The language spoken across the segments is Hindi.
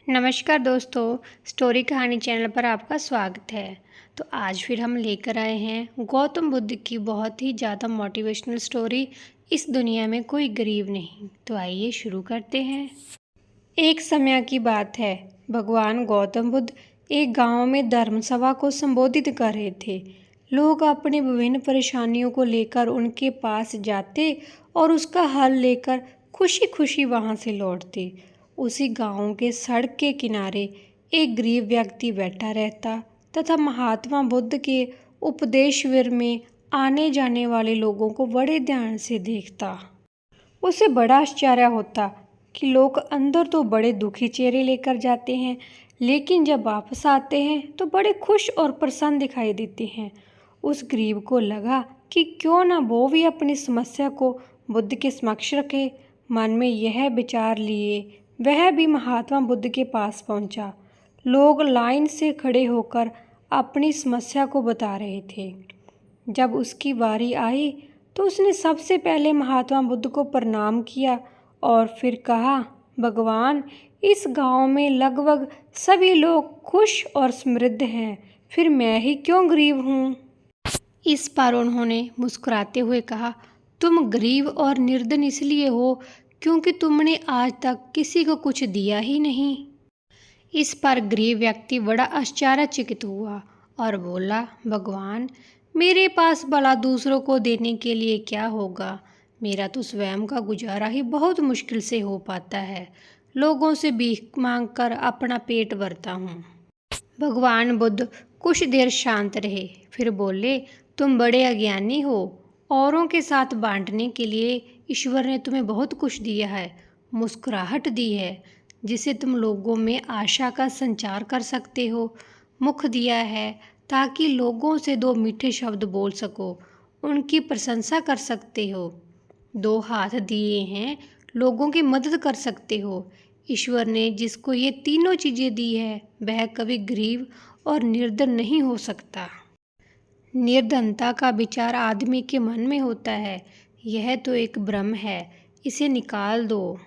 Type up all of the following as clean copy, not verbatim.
नमस्कार दोस्तों, स्टोरी कहानी चैनल पर आपका स्वागत है। तो आज फिर हम लेकर आए हैं गौतम बुद्ध की बहुत ही ज़्यादा मोटिवेशनल स्टोरी, इस दुनिया में कोई गरीब नहीं। तो आइए शुरू करते हैं। एक समय की बात है, भगवान गौतम बुद्ध एक गांव में धर्मसभा को संबोधित कर रहे थे। लोग अपनी विभिन्न परेशानियों को लेकर उनके पास जाते और उसका हल लेकर खुशी खुशी वहां से लौटते। उसी गांव के सड़क के किनारे एक गरीब व्यक्ति बैठा रहता तथा महात्मा बुद्ध के उपदेशवीर में आने जाने वाले लोगों को बड़े ध्यान से देखता। उसे बड़ा आश्चर्य होता कि लोग अंदर तो बड़े दुखी चेहरे लेकर जाते हैं, लेकिन जब वापस आते हैं तो बड़े खुश और प्रसन्न दिखाई देते हैं। उस गरीब को लगा कि क्यों ना वो भी अपनी समस्या को बुद्ध के समक्ष रखे। मन में यह विचार लिए वह भी महात्मा बुद्ध के पास पहुंचा। लोग लाइन से खड़े होकर अपनी समस्या को बता रहे थे। जब उसकी बारी आई तो उसने सबसे पहले महात्मा बुद्ध को प्रणाम किया और फिर कहा, भगवान, इस गांव में लगभग सभी लोग खुश और समृद्ध हैं, फिर मैं ही क्यों गरीब हूँ। इस पर उन्होंने मुस्कुराते हुए कहा, तुम गरीब और निर्धन इसलिए हो क्योंकि तुमने आज तक किसी को कुछ दिया ही नहीं। इस पर गरीब व्यक्ति बड़ा आश्चर्यचकित हुआ और बोला, भगवान, मेरे पास भला दूसरों को देने के लिए क्या होगा। मेरा तो स्वयं का गुजारा ही बहुत मुश्किल से हो पाता है। लोगों से भीख मांग कर अपना पेट भरता हूँ। भगवान बुद्ध कुछ देर शांत रहे, फिर बोले, तुम बड़े अज्ञानी हो। औरों के साथ बांटने के लिए ईश्वर ने तुम्हें बहुत कुछ दिया है, मुस्कुराहट दी है जिसे तुम लोगों में आशा का संचार कर सकते हो, मुख दिया है ताकि लोगों से दो मीठे शब्द बोल सको, उनकी प्रशंसा कर सकते हो, दो हाथ दिए हैं, लोगों की मदद कर सकते हो। ईश्वर ने जिसको ये तीनों चीज़ें दी है वह कभी गरीब और निर्धन नहीं हो सकता। निर्धनता का विचार आदमी के मन में होता है, यह तो एक भ्रम है, इसे निकाल दो।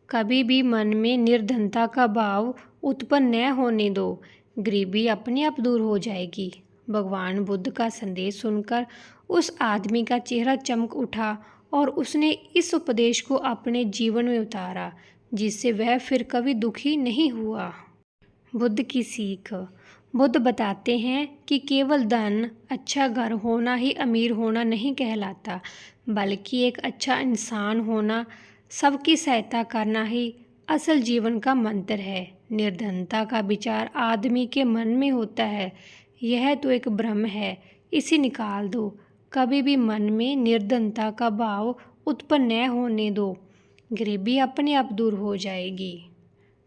कभी भी मन में निर्धनता का भाव उत्पन्न न होने दो, गरीबी अपने आप दूर हो जाएगी। भगवान बुद्ध का संदेश सुनकर उस आदमी का चेहरा चमक उठा और उसने इस उपदेश को अपने जीवन में उतारा, जिससे वह फिर कभी दुखी नहीं हुआ। बुद्ध की सीख। बुद्ध बताते हैं कि केवल धन, अच्छा घर होना ही अमीर होना नहीं कहलाता, बल्कि एक अच्छा इंसान होना, सबकी सहायता करना ही असल जीवन का मंत्र है। निर्धनता का विचार आदमी के मन में होता है, यह तो एक भ्रम है, इसे निकाल दो। कभी भी मन में निर्धनता का भाव उत्पन्न न होने दो, गरीबी अपने आप दूर हो जाएगी।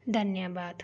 धन्यवाद।